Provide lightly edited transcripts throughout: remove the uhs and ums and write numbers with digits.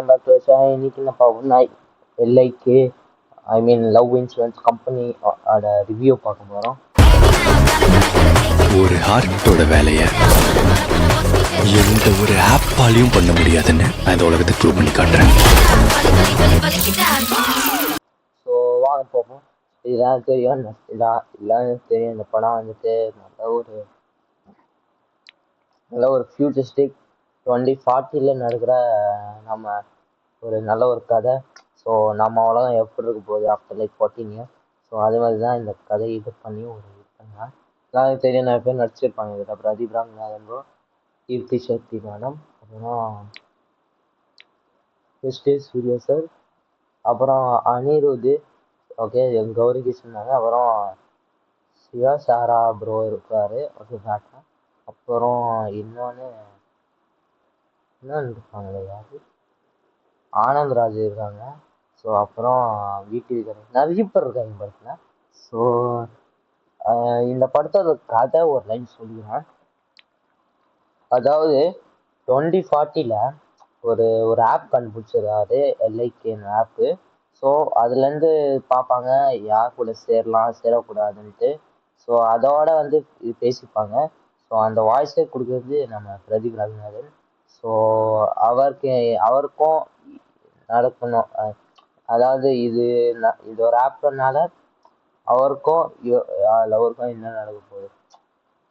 Welcome back to channel. இன்னைக்கு நம்ம எல்ஐகே love insurance company ஓட ரிவ்யூ பார்க்க போகிறோம். ஒரு ஹார்ட்டோட வேலையை எந்த ஒரு ஆப்பாலையும் பண்ண முடியாதுன்னு நான் இந்த உலகத்தை ப்ரூவ் பண்ணி காட்டுறேன். ஸோ வாங்க போவோம். இதெல்லாம் தெரியும் இந்த படம் வந்துட்டு நல்ல ஒரு ஃபியூச்சரிஸ்டிக் 2040 நடக்கிற நம்ம ஒரு நல்ல ஒரு கதை. ஸோ நம்ம உலகம் எப்படி இருக்க போகுது ஆஃப்டர் லைக் 14 இயர்ஸ். ஸோ அது மாதிரி தான் இந்த கதையை இது பண்ணி ஒரு இதுங்க எல்லாரும் தெரியும். நிறைய பேர் நடிச்சிருப்பாங்க இதில். பிரதீப் ராமநாதன், கீர்த்தி சக்தி மேடம், அப்புறம் சூர்யா சார், அப்புறம் அனிருத், ஓகே கௌரி கிருஷ்ணன், அப்புறம் சிவா சாரா ப்ரோ இருக்காரு, ஓகே டாக்டர். அப்புறம் இன்னொன்று இருப்பாங்களே யாரு, ஆனந்த்ராஜ் இருக்காங்க. ஸோ அப்புறம் வீட்டில் நிறைய பேர் இருக்காங்க படத்தில். ஸோ இந்த படத்தோட கதை ஒரு லைன் சொல்லிக்கிறேன். அதாவது 2040 ஒரு ஆப் கண்டுபிடிச்சிருக்காரு, எல்ஐகேன்னு ஆப்பு. ஸோ அதுலேருந்து பார்ப்பாங்க யார் கூட சேரலாம் சேரக்கூடாதுன்ட்டு. ஸோ அதோட இது பேசிப்பாங்க. ஸோ அந்த வாய்ஸே கொடுக்குறது நம்ம பிரதீப் ரங்கநாதன். ஸோ அவருக்கும் நடக்கணும், அதாவது இது ஒரு ஆப்னால அவருக்கும் என்ன நடக்க போகுது,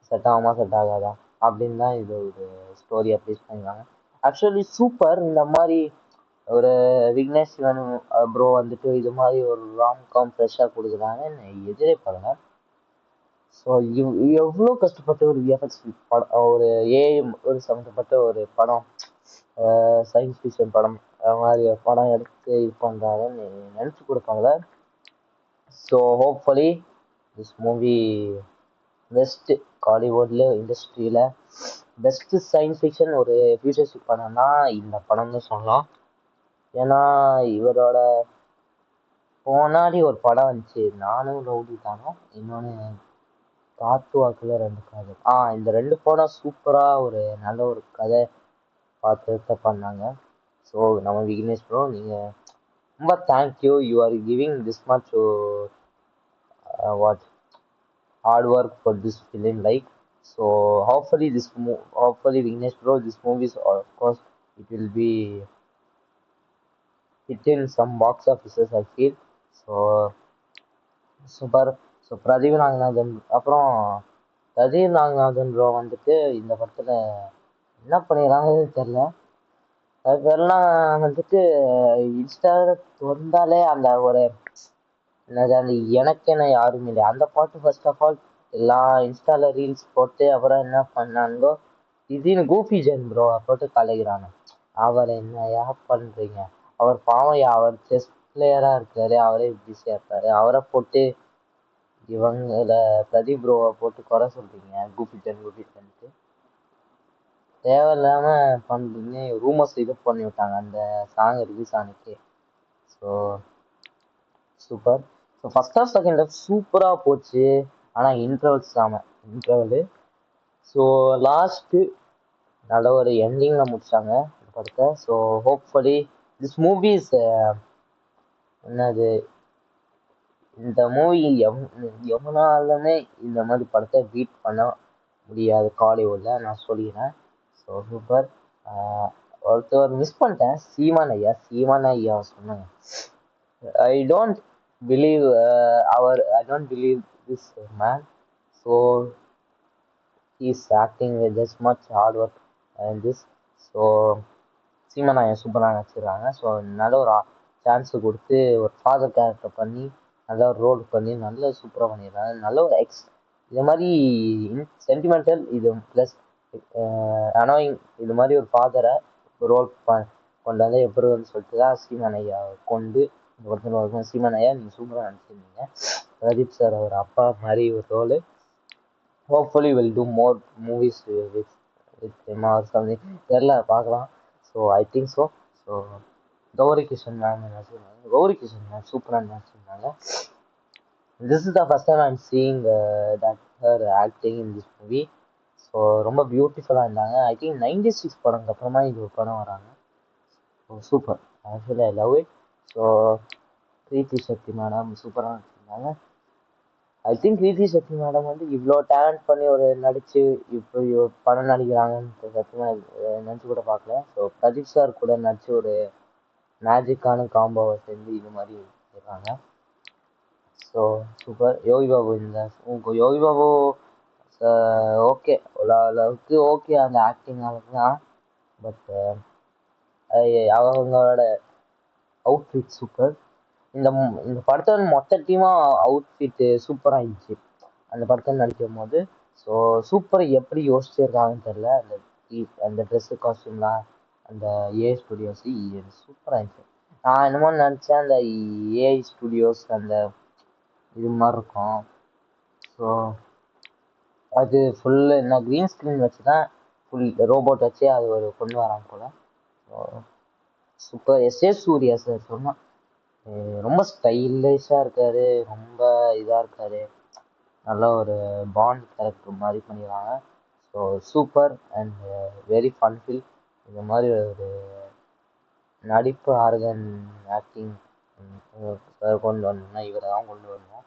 செட் ஆகுமா செட் ஆகாதா அப்படின்னு தான் இது ஒரு ஸ்டோரி அப்ளீஸ் பண்ணிருக்காங்க. Actually super. இந்த மாதிரி ஒரு விக்னேஷ் சிவன் ப்ரோ வந்துட்டு இது மாதிரி ஒரு ராம்காம் ஃப்ரெஷ்ஷாக கொடுக்குறாங்கன்னு எதிர்பார்க்கல. ஸோ எவ்வளோ கஷ்டப்பட்டு ஒரு விஎஃப்எக்ஸ் படம், ஒரு ஏஎம் ஒரு சம்மந்தப்பட்ட ஒரு படம், சயின்ஸ் ஃபிக்ஷன் படம், அது மாதிரி ஒரு படம் எடுத்து இது பண்ணுறாங்கன்னு நினச்சி கொடுப்பாங்களே. So hopefully this movie best காலிவுட்ல இண்டஸ்ட்ரியில் பெஸ்ட் சயின்ஸ் ஃபிக்ஷன் ஒரு ஃபியூச்சரிஸ்டிக் படம்னா இந்த படம்னு சொல்லலாம். ஏன்னா இவரோட முன்னாடி ஒரு படம் வந்துச்சு, நானும் ரவுடி தானோ, இன்னொன்று காத்து வாக்குல 2 கதை. இந்த 2 படம் சூப்பராக ஒரு நல்ல ஒரு கதை பார்த்து பண்ணாங்க. ஸோ நம்ம விக்னேஷ் ப்ரோ, நீங்கள் ரொம்ப thank you. You are giving this much what hard work for this film, like. So hopefully Vignesh bro, this movie of course it will be hitting some box offices, I feel. So super. So Pradeep Naganathan, அப்புறம் Pradeep Naganathan bro வந்துட்டு இந்த படத்தில் என்ன பண்ணிடுறாங்கன்னு தெரில. அது பேரெல்லாம் வந்துட்டு இன்ஸ்டாவில் திறந்தாலே அந்த ஒரு என்னது, அந்த எனக்கென யாரும் இல்லை அந்த பாட்டு ஃபர்ஸ்ட் ஆஃப் ஆல் எல்லா இன்ஸ்டால ரீல்ஸ் போட்டு அப்புறம் என்ன பண்ணானுங்கோ, இதுன்னு கூபி ஜென் ப்ரோ போட்டு கலைக்கிறாங்க. அவரை என்னையா பண்ணுறீங்க, அவர் பாவம், அவர் செஸ் பிளேயராக இருக்காரு, அவரே பிஸியாக இருக்காரு, அவரை போட்டு இவங்கள பிரதீப் ப்ரோவை போட்டு குறை சொல்கிறீங்க கூபி ஜென்ட்டு. தேவையில்லாம பண்ணுறீங்க. ரூமர்ஸ் இது பண்ணி விட்டாங்க அந்த சாங் ரிலீஸ் ஆனதுக்கு. So super. So first half second half சூப்பராக போச்சு. ஆனால் இன்டர்வலு. ஸோ லாஸ்ட்டு நல்ல ஒரு எண்டிங்கில் முடிச்சாங்க இந்த படத்தை. ஸோ ஹோப்ஃபுல்லி திஸ் மூவிஸ் என்னது, இந்த மூவி எவனாலுமே இந்த மாதிரி படத்தை பீட் பண்ண முடியாது காலிவுட்டில், நான் சொல்லிக்கிறேன். So super. ஒருத்தர் மிஸ் பண்ணிட்டேன், சீமான் ஐயா சொன்னாங்க. I don't believe this man. So he's acting with this much hard work and this. So சீமான் ஐயா சூப்பராக நடிச்சிருக்காங்க. ஸோ நல்ல ஒரு சான்ஸ் கொடுத்து ஒரு ஃபாதர் கேரக்டர் பண்ணி நல்ல ஒரு ரோல் பண்ணி நல்ல சூப்பராக பண்ணிடுறாங்க. நல்ல ஒரு இது மாதிரி சென்டிமெண்டல் இது ப்ளஸ் அனாயிங் இது மாதிரி ஒரு ஃபாதரை ரோல் கொண்டு வந்து எப்படின்னு சொல்லிட்டு தான் சீமான் ஐயா கொண்டு இந்த படத்தில் சீமான் ஐயா நீங்கள் சூப்பராக நடிச்சிருந்தீங்க. பிரதீப் சார் அவர் அப்பா மாதிரி ஒரு role. Hopefully will do more movies with something தெரில, பார்க்கலாம். So I think so. So Gouri Krishnan ma'am நடிச்சிருந்தாங்க. கௌரி கிருஷ்ணன் மேம் சூப்பராக நடிச்சிருந்தாங்க. This is the first time I'm seeing that her acting in this movie. So ரொம்ப பியூட்டிஃபுல்லாக இருந்தாங்க. ஐ திங்க் 96 படம்க்கு அப்புறமா இது ஒரு படம் வராங்க. Super. Actually I love it. So Preethi Shakti madam சூப்பராக நடிச்சிருந்தாங்க. I think Preethi Shakti madam வந்து இவ்வளோ டேலண்ட் பண்ணி ஒரு நடிச்சு இப்போ படம் நடிக்கிறாங்கன்னு சத்தியமாக நினச்சி கூட பார்க்கல. ஸோ பிரதீப் சார் கூட நடிச்சு ஒரு மேஜிக்கான காம்போவை செஞ்சு இது மாதிரி இருக்காங்க. So super. Yogi Babu Yogi Babu okay, அளவுக்கு ஓகே அந்த ஆக்டிங் அளவுக்கு தான். பட் அவங்களோட அவுட்ஃபிட் சூப்பர். இந்த படத்தோட மொத்த டீமாக அவுட்ஃபிட்டு சூப்பராக இருந்துச்சு அந்த படத்தில் நடிக்கும் போது. So super. எப்படி யோசிச்சிருக்காங்கன்னு தெரில. அந்த ட்ரெஸ்ஸு காஸ்டியூம்லாம் அந்த ஏஐ ஸ்டுடியோஸ் சூப்பராக இருந்துச்சு. நான் என்னமோ நினச்சேன் அந்த ஏஐ ஸ்டுடியோஸ் அந்த இது மாதிரி இருக்கும். ஸோ அது ஃபுல்லு என்ன க்ரீன் ஸ்க்ரீன் வச்சு தான் ஃபுல் ரோபோட் வச்சு அது ஒரு கொண்டு வராங்க போல். So super. SA Surya sir சொன்னான் ரொம்ப ஸ்டைலிஷாக இருக்காரு, ரொம்ப இதாக இருக்காரு, நல்ல ஒரு பாண்ட் கேரக்டர் மாதிரி பண்ணிடுவாங்க. So super and very funfilled. இந்த மாதிரி ஒரு நடிப்பு ஆர்கன் ஆக்டிங் கொண்டு வரணும்னா இவரை தான் கொண்டு வரணும்.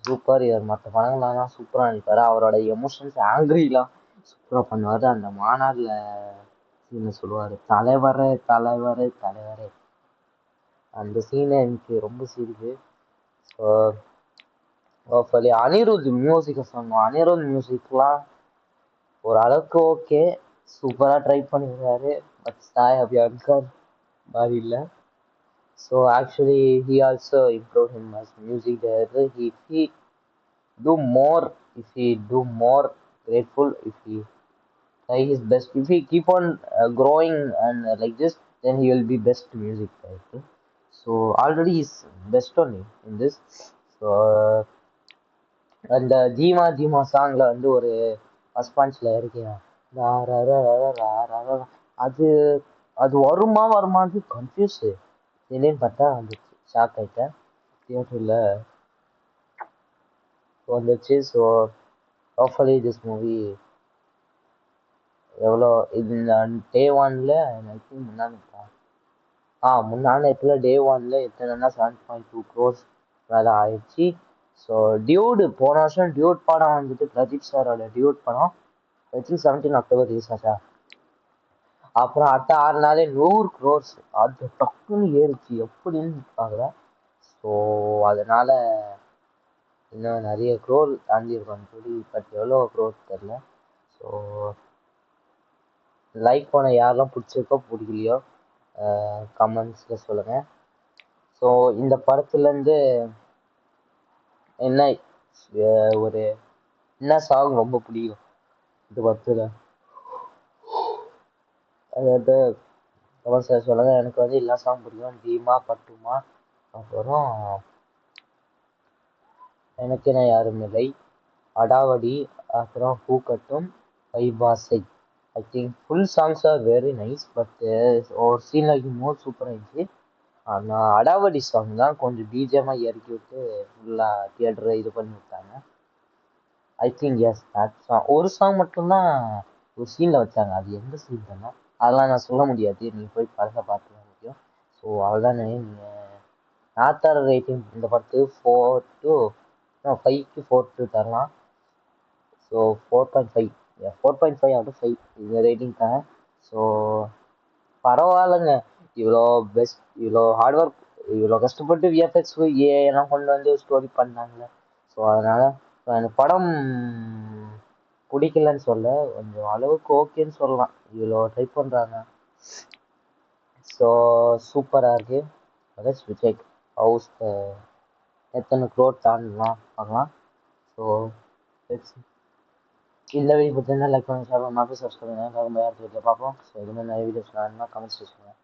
சூப்பர். இவர் மற்ற படங்கள்லாம் தான் சூப்பராக நடிப்பார். அவரோட எமோஷன்ஸ் ஆங்கிரிலாம் சூப்பராக பண்ணுவார். அந்த மாநாட்டில் சீனை சொல்லுவார், தலைவரே தலைவரே தலைவரே, அந்த சீனை எனக்கு ரொம்ப சிரிப்பு. ஸோ ஹோப்ஃபுல்லி அனிருத் மியூசிக்கை சொன்னோம். அனிருத் மியூசிக்லாம் ஓரளவுக்கு ஓகே, சூப்பராக ட்ரை பண்ணியிருக்காரு. பட் சாய் அபியங்கர் மாதிரி இல்லை. So actually he also improve him as music director. he do more, if he do more grateful, if he try his best, if he keep on growing and like this, then he will be best music director. So already he's best only in this. So அந்த ஜீமா ஜீமா சாங்ல வந்து ஒரு first பஞ்ச்ல இருக்கேன், அது அது வருமா வருமானு confuse. திடீர்னு பார்த்தா வந்துச்சு, ஷாக் ஆயிட்டேன். தியேட்டரில் வந்துச்சு. ஸோ ஹோப்ஃபுல்லி திஸ் மூவி எவ்வளோ இது டே ஒன்ல ஐ திங்க் முன்னாள் டே ஒன்ல எத்தனைன்னா 7.2 crores வேலை ஆயிடுச்சு. ஸோ டியூடு போன வருஷம் டியூட் படம் வந்துட்டு பிரதீப் சாரோட டியூட் படம் ஐ திங்க் 17 அக்டோபர் ரிலீஸ் ஆச்சா. அப்புறம் அடுத்த 6 நாளே 100 crores. அது டக்குன்னு ஏறிச்சு எப்படின்னு பார்க்கல. ஸோ அதனால இன்னும் நிறைய க்ரோர் தாண்டி இருக்கோன்னு சொல்லி, பட் எவ்வளோ க்ரோர் தெரில. ஸோ லைக் பண்ண யாரெல்லாம் பிடிச்சிருக்கோ பிடிக்கலையோ கமெண்ட்ஸில் சொல்லுங்கள். ஸோ இந்த படத்துலேருந்து என்ன ஒரு என்ன சாங் ரொம்ப பிடிக்கும் இந்த படத்தில் அதாவது கமெண்ட் சார் சொல்லுங்கள். எனக்கு வந்து எல்லா சாங் பிடிக்கும். தீமா பட்டுமா, அப்புறம் எனக்கென யாரும் இல்லை, அடாவடி, அப்புறம் பூக்கட்டும், வைபாசை. I think full songs are very nice. But ஒரு சீன் லைக் மோர் சூப்பராக இருந்துச்சு. ஆனால் அடாவடி சாங் தான் கொஞ்சம் பிஜிஎம்மாக இறக்கி விட்டு ஃபுல்லாக தியேட்டரை இது பண்ணி விட்டாங்க. I think S that song ஒரு சாங் மட்டும்தான் ஒரு சீனில் வச்சாங்க. அது எந்த சீன் தானே அதெல்லாம் நான் சொல்ல முடியாது, நீங்கள் போய் படத்தை பார்த்து தான் முடியும். ஸோ அவ்வளோதானே. நீங்கள் நான் தர ரேட்டிங் இந்த படத்துக்கு 4 to 5க்கு 4 to தரலாம். ஸோ 4.5 4.5 out of 5 இந்த ரேட்டிங் தான். ஸோ பரவாயில்லைங்க. இவ்வளோ பெஸ்ட், இவ்வளோ ஹார்ட் ஒர்க், இவ்வளோ கஷ்டப்பட்டு விஎஃப்எக்ஸ் ஏஎல்லாம் கொண்டு வந்து ஸ்டோரி பண்ணாங்களே. ஸோ அதனால் அந்த படம் பிடிக்கலன்னு சொல்ல, கொஞ்சம் அளவுக்கு ஓகேன்னு சொல்லலாம். இவ்வளோ ட்ரை பண்ணுறாங்க. ஸோ சூப்பராக இருக்குது. லெட்ஸ் செக் ஹவுஸ் எத்தனை க்ரோர் தாண்டலாம் பார்க்கலாம். ஸோ இந்த வீடியோ பற்றி லைக் பண்ணுங்க, ஷேர் பண்ணுங்க, சப்ஸ்கிரைப் பண்ணுங்க. பார்ப்போம். ஸோ இது மாதிரி நிறைய வீடியோஸ் நான் கமெண்ட்ஸ் பண்ணுங்கள்.